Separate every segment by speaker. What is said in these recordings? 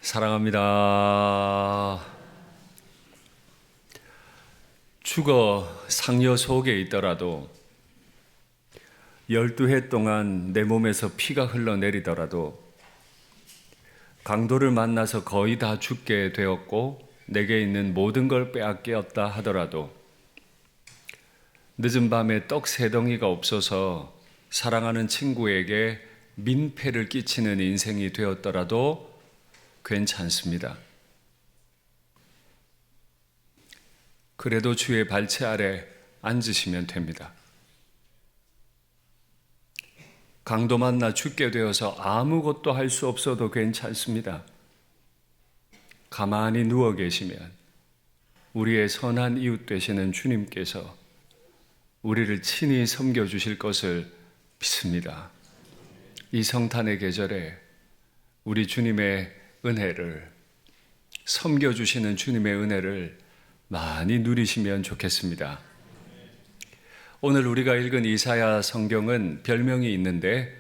Speaker 1: 사랑합니다. 죽어 상여 속에 있더라도 12해 동안 내 몸에서 피가 흘러내리더라도 강도를 만나서 거의 다 죽게 되었고 내게 있는 모든 걸 빼앗겼다 하더라도 늦은 밤에 떡 3덩이가 없어서 사랑하는 친구에게 민폐를 끼치는 인생이 되었더라도 괜찮습니다. 그래도 주의 발치 아래 앉으시면 됩니다. 강도 만나 죽게 되어서 아무것도 할 수 없어도 괜찮습니다. 가만히 누워 계시면 우리의 선한 이웃 되시는 주님께서 우리를 친히 섬겨주실 것을 믿습니다. 이 성탄의 계절에 우리 주님의 은혜를, 섬겨주시는 주님의 은혜를 많이 누리시면 좋겠습니다. 오늘 우리가 읽은 이사야 성경은 별명이 있는데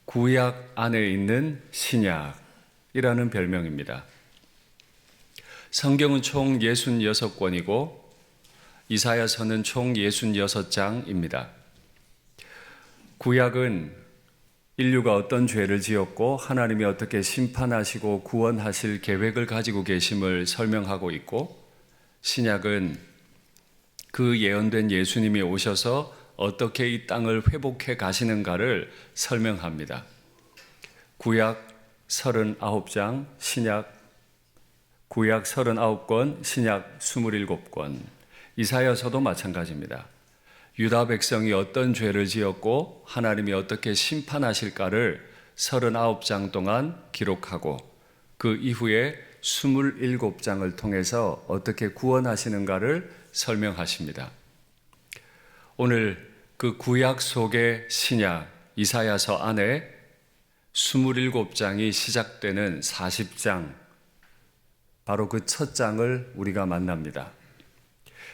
Speaker 1: 구약 안에 있는 신약이라는 별명입니다. 성경은 총 66권이고 이사야서는 총 66장입니다. 구약은 인류가 어떤 죄를 지었고 하나님이 어떻게 심판하시고 구원하실 계획을 가지고 계심을 설명하고 있고, 신약은 그 예언된 예수님이 오셔서 어떻게 이 땅을 회복해 가시는가를 설명합니다. 구약 39장, 구약 39권, 신약 27권, 이사야서도 마찬가지입니다. 유다 백성이 어떤 죄를 지었고 하나님이 어떻게 심판하실까를 39장 동안 기록하고 그 이후에 27장을 통해서 어떻게 구원하시는가를 설명하십니다. 오늘 그 구약 속의 신약 이사야서 안에 27장이 시작되는 40장, 바로 그 첫 장을 우리가 만납니다.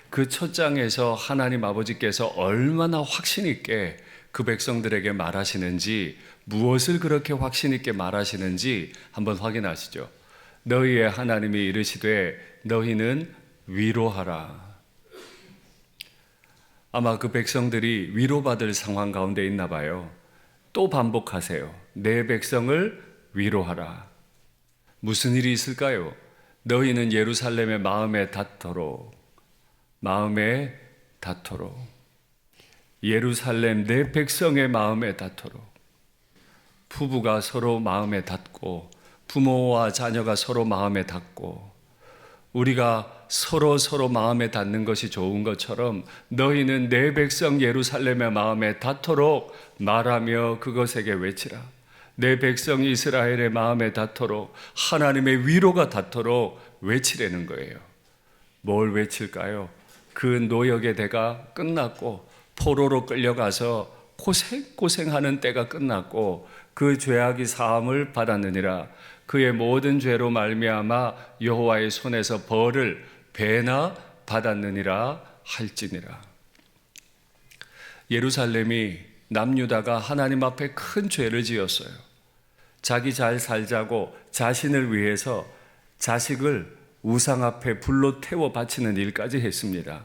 Speaker 1: 그 첫 장에서 하나님 아버지께서 얼마나 확신 있게 그 백성들에게 말하시는지, 무엇을 그렇게 확신 있게 말하시는지 한번 확인하시죠. 너희의 하나님이 이르시되 너희는 위로하라. 아마 그 백성들이 위로받을 상황 가운데 있나 봐요. 또 반복하세요. 내 백성을 위로하라. 무슨 일이 있을까요? 너희는 예루살렘의 마음에 닿도록, 예루살렘 내 백성의 마음에 닿도록. 부부가 서로 마음에 닿고 부모와 자녀가 서로 마음에 닿고 우리가 서로 마음에 닿는 것이 좋은 것처럼 너희는 내 백성 예루살렘의 마음에 닿도록 말하며 그것에게 외치라. 내 백성 이스라엘의 마음에 닿도록, 하나님의 위로가 닿도록 외치라는 거예요. 뭘 외칠까요? 그 노역의 대가 끝났고 포로로 끌려가서 고생하는 때가 끝났고 그 죄악이 사함을 받았느니라. 그의 모든 죄로 말미암아 여호와의 손에서 벌을 배나 받았느니라 할지니라. 예루살렘이 남유다가 하나님 앞에 큰 죄를 지었어요. 자기 잘 살자고 자신을 위해서 자식을 우상 앞에 불로 태워 바치는 일까지 했습니다.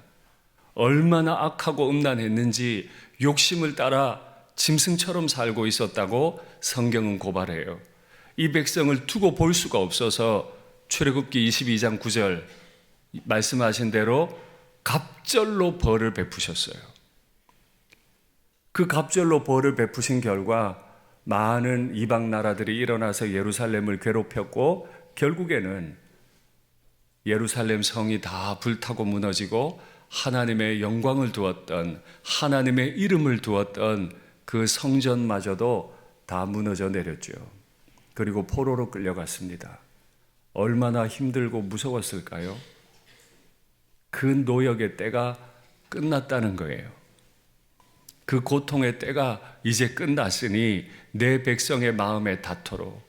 Speaker 1: 얼마나 악하고 음란했는지 욕심을 따라 짐승처럼 살고 있었다고 성경은 고발해요. 이 백성을 두고 볼 수가 없어서 출애굽기 22장 9절 말씀하신 대로 갑절로 벌을 베푸셨어요. 그 갑절로 벌을 베푸신 결과 많은 이방 나라들이 일어나서 예루살렘을 괴롭혔고 결국에는 예루살렘 성이 다 불타고 무너지고 하나님의 영광을 두었던, 하나님의 이름을 두었던 그 성전마저도 다 무너져 내렸죠. 그리고 포로로 끌려갔습니다. 얼마나 힘들고 무서웠을까요? 그 노역의 때가 끝났다는 거예요. 그 고통의 때가 이제 끝났으니 내 백성의 마음에 닿도록,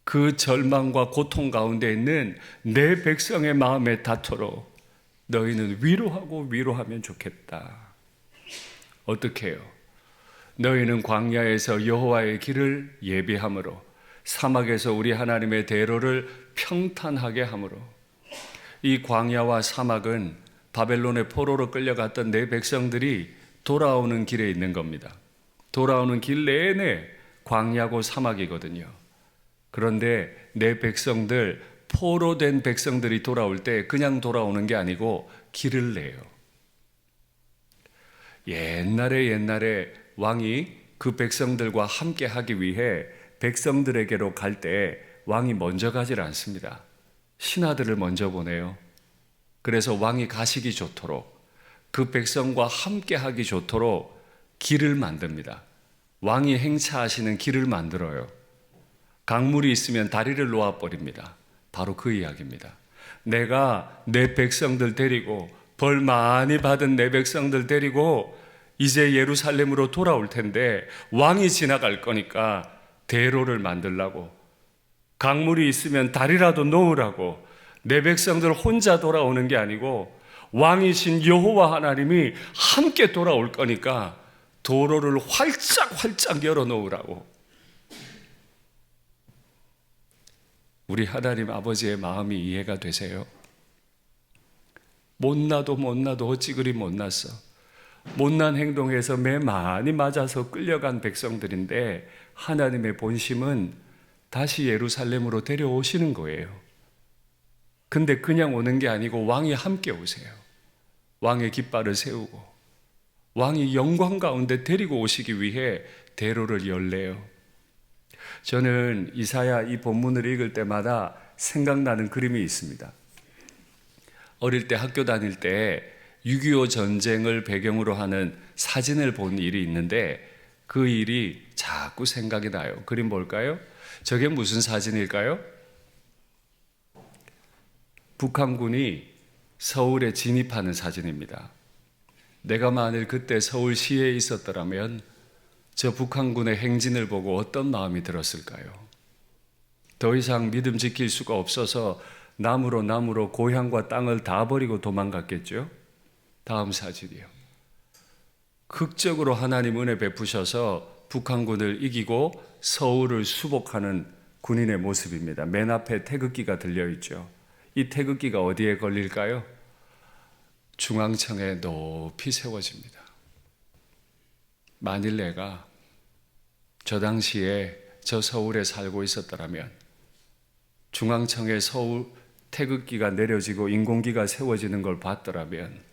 Speaker 1: 그 절망과 고통 가운데 있는 내 백성의 마음에 닿도록 너희는 위로하면 좋겠다. 어떻게 해요? 너희는 광야에서 여호와의 길을 예비함으로 사막에서 우리 하나님의 대로를 평탄하게 함으로 이 광야와 사막은 바벨론의 포로로 끌려갔던 내 백성들이 돌아오는 길에 있는 겁니다. 돌아오는 길 내내 광야고 사막이거든요. 그런데 내 백성들, 포로된 백성들이 돌아올 때 그냥 돌아오는 게 아니고 길을 내요. 옛날에 왕이 그 백성들과 함께 하기 위해 백성들에게로 갈 때 왕이 먼저 가질 않습니다. 신하들을 먼저 보내요. 그래서 왕이 가시기 좋도록, 그 백성과 함께 하기 좋도록 길을 만듭니다. 왕이 행차하시는 길을 만들어요. 강물이 있으면 다리를 놓아버립니다. 바로 그 이야기입니다. 내가 내 백성들 데리고, 벌 많이 받은 내 백성들 데리고 이제 예루살렘으로 돌아올 텐데 왕이 지나갈 거니까 대로를 만들라고, 강물이 있으면 다리라도 놓으라고, 내 백성들 혼자 돌아오는 게 아니고 왕이신 여호와 하나님이 함께 돌아올 거니까 도로를 활짝 열어놓으라고. 우리 하나님 아버지의 마음이 이해가 되세요? 못나도 어찌 그리 못났어. 못난 행동에서 매 많이 맞아서 끌려간 백성들인데 하나님의 본심은 다시 예루살렘으로 데려오시는 거예요. 근데 그냥 오는 게 아니고 왕이 함께 오세요. 왕의 깃발을 세우고 왕이 영광 가운데 데리고 오시기 위해 대로를 열래요. 저는 이사야 이 본문을 읽을 때마다 생각나는 그림이 있습니다. 어릴 때 학교 다닐 때 6.25 전쟁을 배경으로 하는 사진을 본 일이 있는데 그 일이 자꾸 생각이 나요. 그림 볼까요? 저게 무슨 사진일까요? 북한군이 서울에 진입하는 사진입니다. 내가 만일 그때 서울시에 있었더라면 저 북한군의 행진을 보고 어떤 마음이 들었을까요? 더 이상 믿음 지킬 수가 없어서 나무로 고향과 땅을 다 버리고 도망갔겠죠? 다음 사진이요. 극적으로 하나님 은혜 베푸셔서 북한군을 이기고 서울을 수복하는 군인의 모습입니다. 맨 앞에 태극기가 들려있죠. 이 태극기가 어디에 걸릴까요? 중앙청에 높이 세워집니다. 만일 내가 저 당시에 저 서울에 살고 있었더라면 중앙청에 서울 태극기가 내려지고 인공기가 세워지는 걸 봤더라면,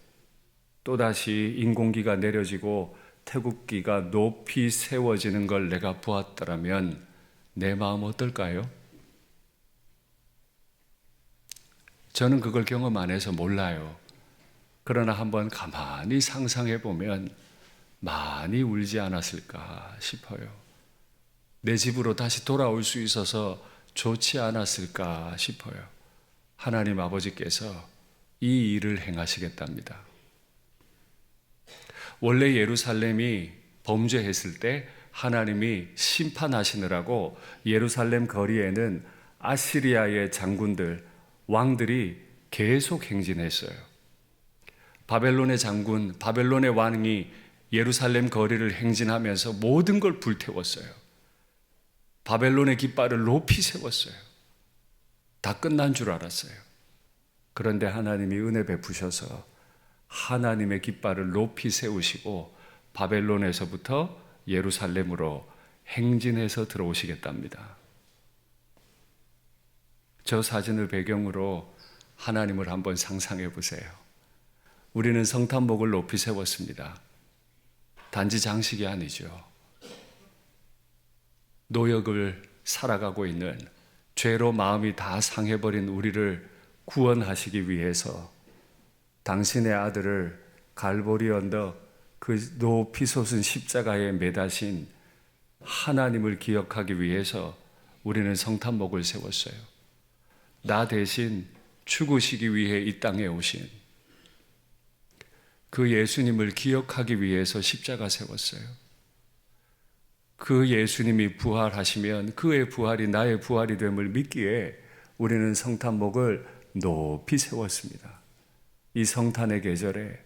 Speaker 1: 또다시 인공기가 내려지고 태극기가 높이 세워지는 걸 내가 보았더라면 내 마음 어떨까요? 저는 그걸 경험 안 해서 몰라요. 그러나 한번 가만히 상상해 보면 많이 울지 않았을까 싶어요. 내 집으로 다시 돌아올 수 있어서 좋지 않았을까 싶어요. 하나님 아버지께서 이 일을 행하시겠답니다. 원래 예루살렘이 범죄했을 때 하나님이 심판하시느라고 예루살렘 거리에는 아시리아의 장군들, 왕들이 계속 행진했어요. 바벨론의 장군, 바벨론의 왕이 예루살렘 거리를 행진하면서 모든 걸 불태웠어요. 바벨론의 깃발을 높이 세웠어요. 다 끝난 줄 알았어요. 그런데 하나님이 은혜 베푸셔서 하나님의 깃발을 높이 세우시고 바벨론에서부터 예루살렘으로 행진해서 들어오시겠답니다. 저 사진을 배경으로 하나님을 한번 상상해 보세요. 우리는 성탄목을 높이 세웠습니다. 단지 장식이 아니죠. 노역을 살아가고 있는, 죄로 마음이 다 상해버린 우리를 구원하시기 위해서 당신의 아들을 갈보리 언덕 그 높이 솟은 십자가에 매다신 하나님을 기억하기 위해서 우리는 성탄목을 세웠어요. 나 대신 죽으시기 위해 이 땅에 오신 그 예수님을 기억하기 위해서 십자가 세웠어요. 그 예수님이 부활하시면 그의 부활이 나의 부활이 됨을 믿기에 우리는 성탄목을 높이 세웠습니다. 이 성탄의 계절에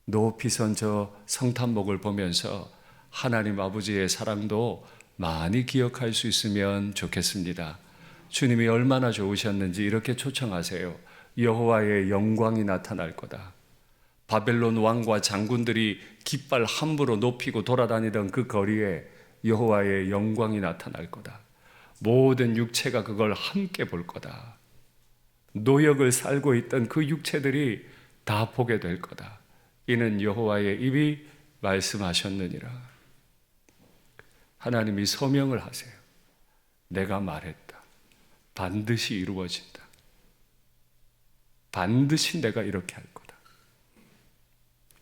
Speaker 1: 높이 선 저 성탄목을 보면서 하나님 아버지의 사랑도 많이 기억할 수 있으면 좋겠습니다. 주님이 얼마나 좋으셨는지 이렇게 초청하세요. 여호와의 영광이 나타날 거다. 바벨론 왕과 장군들이 깃발 함부로 높이고 돌아다니던 그 거리에 여호와의 영광이 나타날 거다. 모든 육체가 그걸 함께 볼 거다. 노역을 살고 있던 그 육체들이 다 보게 될 거다. 이는 여호와의 입이 말씀하셨느니라. 하나님이 서명을 하세요. 내가 말했다. 반드시 이루어진다. 반드시 내가 이렇게 할 거다.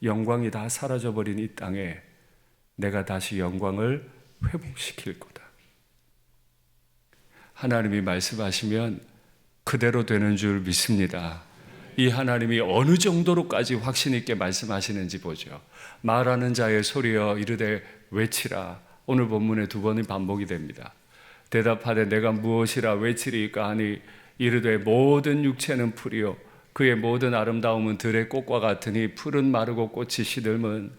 Speaker 1: 영광이 다 사라져버린 이 땅에 내가 다시 영광을 회복시킬 거다. 하나님이 말씀하시면 그대로 되는 줄 믿습니다. 이 하나님이 어느 정도로까지 확신 있게 말씀하시는지 보죠. 말하는 자의 소리여 이르되 외치라. 오늘 본문에 2번이 반복이 됩니다. 대답하되 내가 무엇이라 외치리까 하니 이르되 모든 육체는 풀이요 그의 모든 아름다움은 들의 꽃과 같으니 풀은 마르고 꽃이 시들면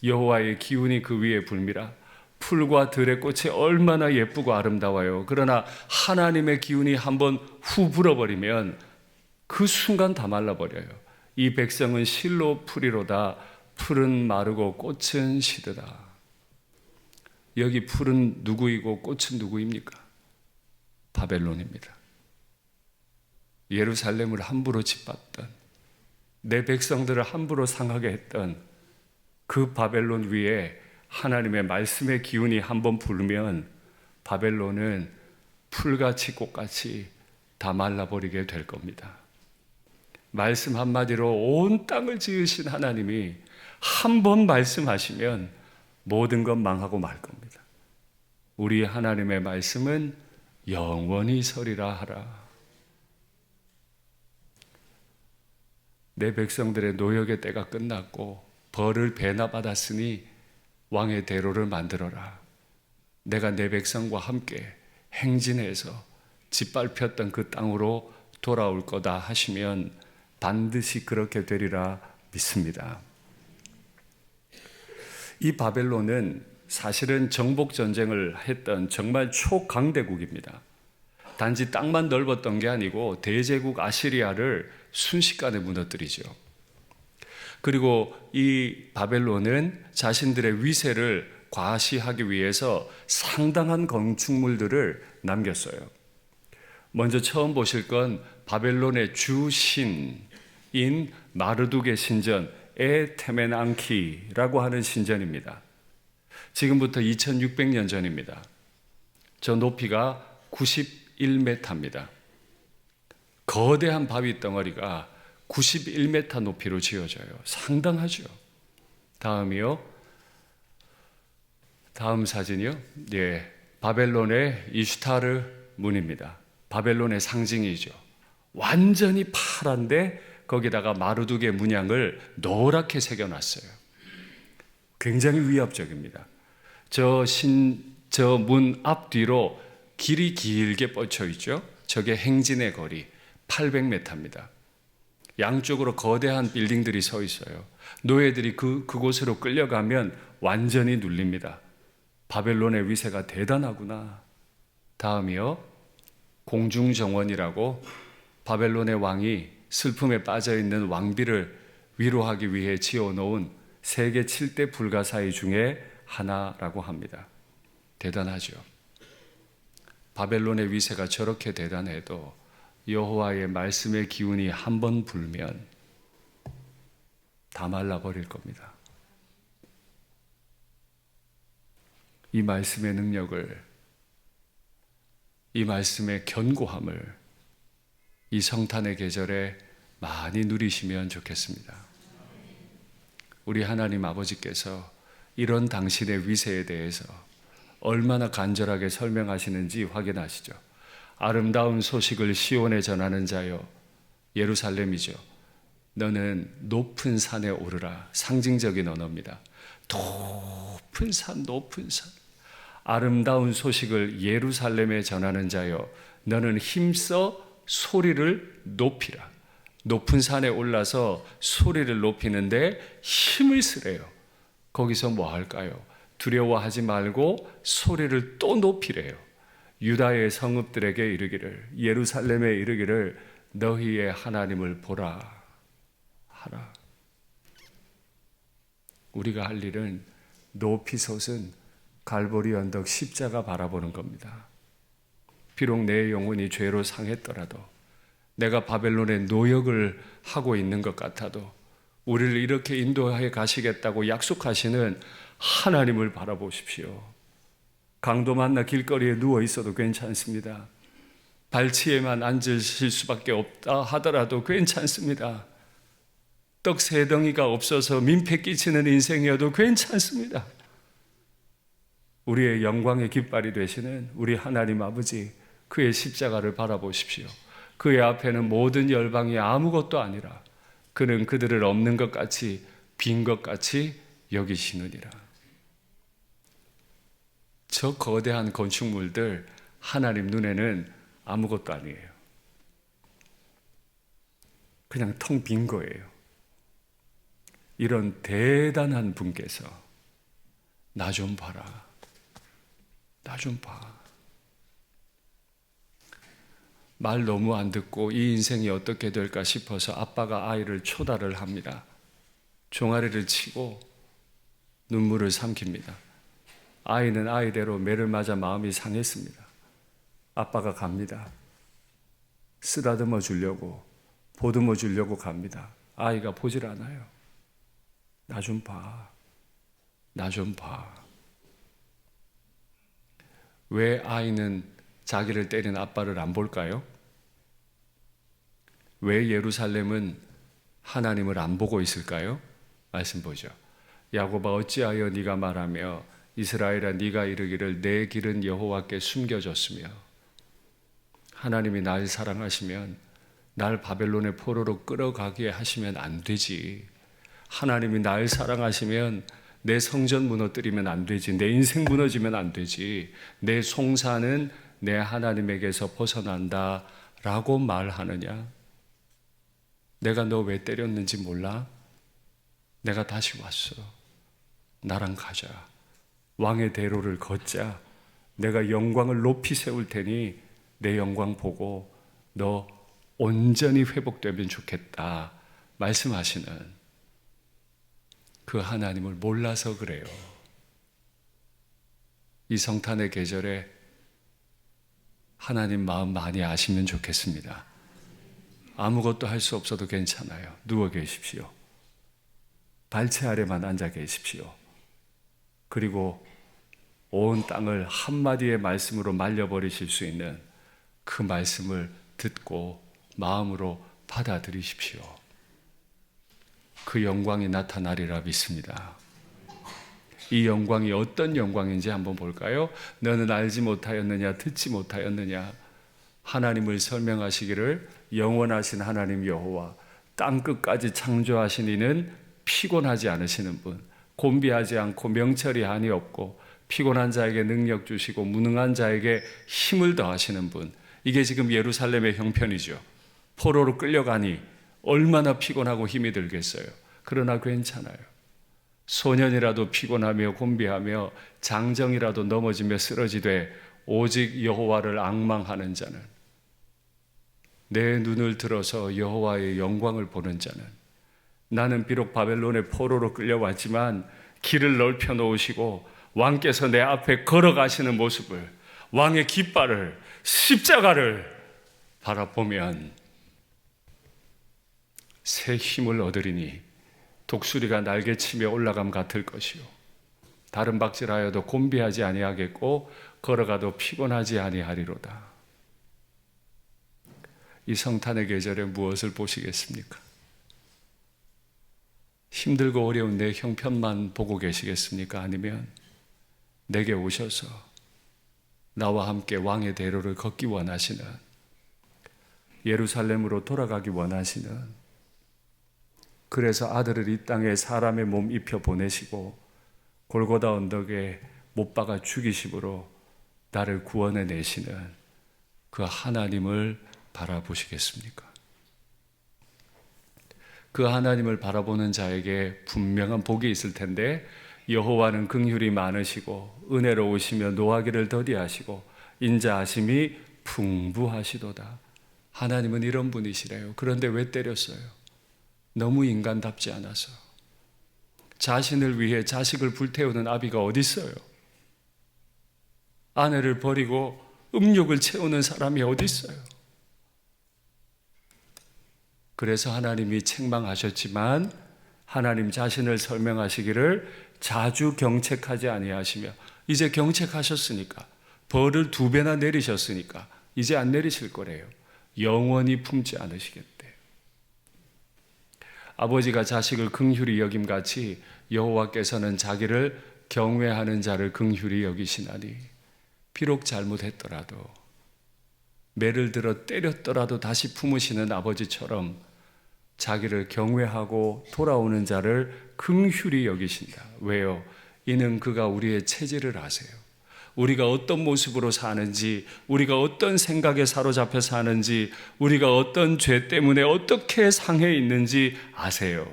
Speaker 1: 여호와의 기운이 그 위에 불미라. 풀과 들의 꽃이 얼마나 예쁘고 아름다워요. 그러나 하나님의 기운이 한번 후 불어버리면 그 순간 다 말라버려요. 이 백성은 실로 풀이로다. 풀은 마르고 꽃은 시드다. 여기 풀은 누구이고 꽃은 누구입니까? 바벨론입니다. 예루살렘을 함부로 짓밟던, 내 백성들을 함부로 상하게 했던 그 바벨론 위에 하나님의 말씀의 기운이 한번 불면 바벨론은 풀같이 꽃같이 다 말라버리게 될 겁니다. 말씀 한마디로 온 땅을 지으신 하나님이 한 번 말씀하시면 모든 건 망하고 말 겁니다. 우리 하나님의 말씀은 영원히 서리라 하라. 내 백성들의 노역의 때가 끝났고 벌을 배나 받았으니 왕의 대로를 만들어라. 내가 내 백성과 함께 행진해서 짓밟혔던 그 땅으로 돌아올 거다 하시면 반드시 그렇게 되리라 믿습니다. 이 바벨론은 사실은 정복 전쟁을 했던 정말 초강대국입니다. 단지 땅만 넓었던 게 아니고 대제국 아시리아를 순식간에 무너뜨리죠. 그리고 이 바벨론은 자신들의 위세를 과시하기 위해서 상당한 건축물들을 남겼어요. 먼저 처음 보실 건 바벨론의 주신인 마르둑의 신전 에테멘앙키라고 하는 신전입니다. 지금부터 2600년 전입니다. 저 높이가 91m입니다. 거대한 바위 덩어리가 91m 높이로 지어져요. 상당하죠. 다음이요. 다음 사진이요. 예, 바벨론의 이슈타르 문입니다. 바벨론의 상징이죠. 완전히 파란데 거기다가 마르둑의 문양을 노랗게 새겨놨어요. 굉장히 위협적입니다. 저 문 앞뒤로 길이 길게 뻗쳐 있죠. 저게 행진의 거리 800m입니다. 양쪽으로 거대한 빌딩들이 서 있어요. 노예들이 그곳으로 끌려가면 완전히 눌립니다. 바벨론의 위세가 대단하구나. 다음이요. 공중정원이라고 바벨론의 왕이 슬픔에 빠져있는 왕비를 위로하기 위해 지어놓은 세계 7대 불가사의 중에 하나라고 합니다. 대단하죠. 바벨론의 위세가 저렇게 대단해도 여호와의 말씀의 기운이 한번 불면 다 말라버릴 겁니다. 이 말씀의 능력을, 이 말씀의 견고함을 이 성탄의 계절에 많이 누리시면 좋겠습니다. 우리 하나님 아버지께서 이런 당신의 위세에 대해서 얼마나 간절하게 설명하시는지 확인하시죠. 아름다운 소식을 시온에 전하는 자여, 예루살렘이죠. 너는 높은 산에 오르라. 상징적인 언어입니다. 높은 산, 높은 산. 아름다운 소식을 예루살렘에 전하는 자여, 너는 힘써 소리를 높이라. 높은 산에 올라서 소리를 높이는데 힘을 쓰래요. 거기서 뭐 할까요? 두려워하지 말고 소리를 또 높이래요. 유다의 성읍들에게 이르기를, 예루살렘에 이르기를, 너희의 하나님을 보라 하라. 우리가 할 일은 높이 솟은 갈보리 언덕 십자가 바라보는 겁니다. 비록 내 영혼이 죄로 상했더라도, 내가 바벨론의 노역을 하고 있는 것 같아도, 우리를 이렇게 인도해 가시겠다고 약속하시는 하나님을 바라보십시오. 강도 만나 길거리에 누워 있어도 괜찮습니다. 발치에만 앉으실 수밖에 없다 하더라도 괜찮습니다. 떡 세 덩이가 없어서 민폐 끼치는 인생이어도 괜찮습니다. 우리의 영광의 깃발이 되시는 우리 하나님 아버지, 그의 십자가를 바라보십시오. 그의 앞에는 모든 열방이 아무것도 아니라 그는 그들을 없는 것 같이, 빈 것 같이 여기시느니라. 저 거대한 건축물들 하나님 눈에는 아무것도 아니에요. 그냥 텅 빈 거예요. 이런 대단한 분께서 나 좀 봐라, 나 좀 봐. 말 너무 안 듣고 이 인생이 어떻게 될까 싶어서 아빠가 아이를 초달을 합니다. 종아리를 치고 눈물을 삼킵니다. 아이는 아이대로 매를 맞아 마음이 상했습니다. 아빠가 갑니다. 쓰다듬어 주려고, 보듬어 주려고 갑니다. 아이가 보질 않아요. 나 좀 봐, 나 좀 봐. 왜 아이는 자기를 때린 아빠를 안 볼까요? 왜 예루살렘은 하나님을 안 보고 있을까요? 말씀 보죠. 야곱아, 어찌하여 네가 말하며 이스라엘아, 네가 이르기를 내 길은 여호와께 숨겨졌으며. 하나님이 날 사랑하시면 날 바벨론의 포로로 끌어가게 하시면 안 되지. 하나님이 날 사랑하시면 내 성전 무너뜨리면 안 되지. 내 인생 무너지면 안 되지. 내 송사는 내 하나님에게서 벗어난다 라고 말하느냐? 내가 너 왜 때렸는지 몰라? 내가 다시 왔어. 나랑 가자. 왕의 대로를 걷자. 내가 영광을 높이 세울 테니 내 영광 보고 너 온전히 회복되면 좋겠다 말씀하시는 그 하나님을 몰라서 그래요. 이 성탄의 계절에 하나님 마음 많이 아시면 좋겠습니다. 아무것도 할 수 없어도 괜찮아요. 누워 계십시오. 발치 아래만 앉아 계십시오. 그리고 온 땅을 한마디의 말씀으로 말려버리실 수 있는 그 말씀을 듣고 마음으로 받아들이십시오. 그 영광이 나타나리라 믿습니다. 이 영광이 어떤 영광인지 한번 볼까요? 너는 알지 못하였느냐, 듣지 못하였느냐. 하나님을 설명하시기를 영원하신 하나님 여호와, 땅끝까지 창조하신 이는 피곤하지 않으시는 분, 곤비하지 않고 명철이 한이 없고 피곤한 자에게 능력 주시고 무능한 자에게 힘을 더하시는 분. 이게 지금 예루살렘의 형편이죠. 포로로 끌려가니 얼마나 피곤하고 힘이 들겠어요. 그러나 괜찮아요. 소년이라도 피곤하며 곤비하며 장정이라도 넘어지며 쓰러지되 오직 여호와를 앙망하는 자는, 내 눈을 들어서 여호와의 영광을 보는 자는, 나는 비록 바벨론의 포로로 끌려왔지만 길을 넓혀 놓으시고 왕께서 내 앞에 걸어가시는 모습을, 왕의 깃발을, 십자가를 바라보면 새 힘을 얻으리니 독수리가 날개치며 올라감 같을 것이요, 다른 박질하여도 곤비하지 아니하겠고 걸어가도 피곤하지 아니하리로다. 이 성탄의 계절에 무엇을 보시겠습니까? 힘들고 어려운 내 형편만 보고 계시겠습니까? 아니면 내게 오셔서 나와 함께 왕의 대로를 걷기 원하시는, 예루살렘으로 돌아가기 원하시는, 그래서 아들을 이 땅에 사람의 몸 입혀 보내시고 골고다 언덕에 못 박아 죽이심으로 나를 구원해 내시는 그 하나님을 바라보시겠습니까? 그 하나님을 바라보는 자에게 분명한 복이 있을 텐데 여호와는 긍휼이 많으시고 은혜로우시며 노하기를 더디하시고 인자하심이 풍부하시도다. 하나님은 이런 분이시래요. 그런데 왜 때렸어요? 너무 인간답지 않아서. 자신을 위해 자식을 불태우는 아비가 어디 있어요? 아내를 버리고 음욕을 채우는 사람이 어디 있어요? 그래서 하나님이 책망하셨지만 하나님 자신을 설명하시기를 자주 경책하지 아니하시며, 이제 경책하셨으니까, 벌을 2배나 내리셨으니까 이제 안 내리실 거래요. 영원히 품지 않으시겠대. 아버지가 자식을 긍휼히 여김같이 여호와께서는 자기를 경외하는 자를 긍휼히 여기시나니, 비록 잘못했더라도 매를 들어 때렸더라도 다시 품으시는 아버지처럼 자기를 경외하고 돌아오는 자를 긍휼히 여기신다. 왜요? 이는 그가 우리의 체질을 아세요. 우리가 어떤 모습으로 사는지, 우리가 어떤 생각에 사로잡혀 사는지, 우리가 어떤 죄 때문에 어떻게 상해 있는지 아세요.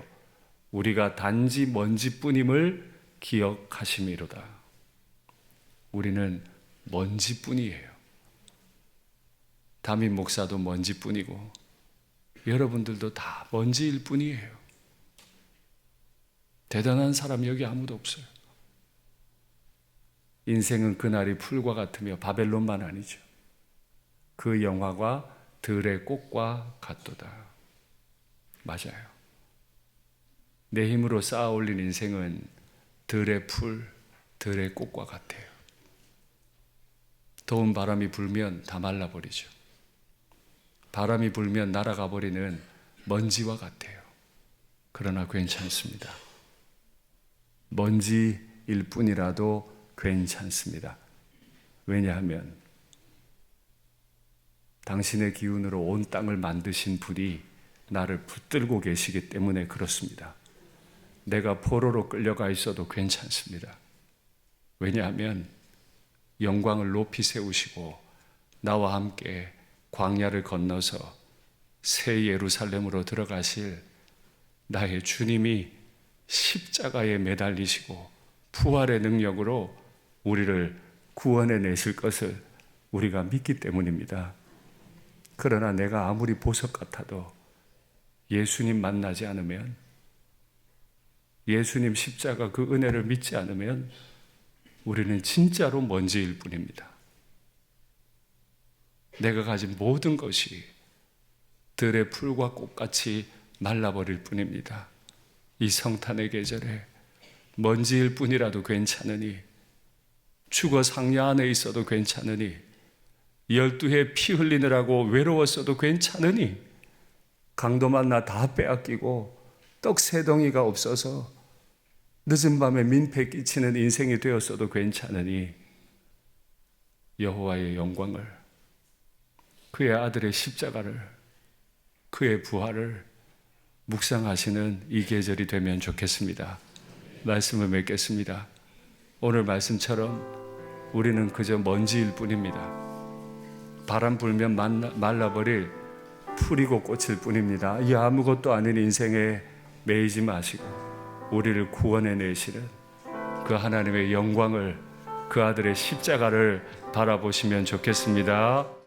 Speaker 1: 우리가 단지 먼지뿐임을 기억하심이로다. 우리는 먼지뿐이에요. 담임 목사도 먼지뿐이고 여러분들도 다 먼지일 뿐이에요. 대단한 사람 여기 아무도 없어요. 인생은 그날이 풀과 같으며 바벨론만 아니죠. 그 영화가 들의 꽃과 같도다. 맞아요. 내 힘으로 쌓아 올린 인생은 들의 풀, 들의 꽃과 같아요. 더운 바람이 불면 다 말라버리죠. 바람이 불면 날아가 버리는 먼지와 같아요. 그러나 괜찮습니다. 먼지일 뿐이라도 괜찮습니다. 왜냐하면 당신의 기운으로 온 땅을 만드신 분이 나를 붙들고 계시기 때문에 그렇습니다. 내가 포로로 끌려가 있어도 괜찮습니다. 왜냐하면 영광을 높이 세우시고 나와 함께 광야를 건너서 새 예루살렘으로 들어가실 나의 주님이 십자가에 매달리시고 부활의 능력으로 우리를 구원해 내실 것을 우리가 믿기 때문입니다. 그러나 내가 아무리 보석 같아도 예수님 만나지 않으면, 예수님 십자가 그 은혜를 믿지 않으면 우리는 진짜로 먼지일 뿐입니다. 내가 가진 모든 것이 들의 풀과 꽃같이 말라버릴 뿐입니다. 이 성탄의 계절에 먼지일 뿐이라도 괜찮으니, 죽어 상야 안에 있어도 괜찮으니, 12해 피 흘리느라고 외로웠어도 괜찮으니, 강도 만나 다 빼앗기고 떡 3덩이가 없어서 늦은 밤에 민폐 끼치는 인생이 되었어도 괜찮으니, 여호와의 영광을, 그의 아들의 십자가를, 그의 부활을 묵상하시는 이 계절이 되면 좋겠습니다. 말씀을 맺겠습니다. 오늘 말씀처럼 우리는 그저 먼지일 뿐입니다. 바람 불면 말라버릴 풀이고 꽃일 뿐입니다. 이 아무것도 아닌 인생에 매이지 마시고 우리를 구원해 내시는 그 하나님의 영광을, 그 아들의 십자가를 바라보시면 좋겠습니다.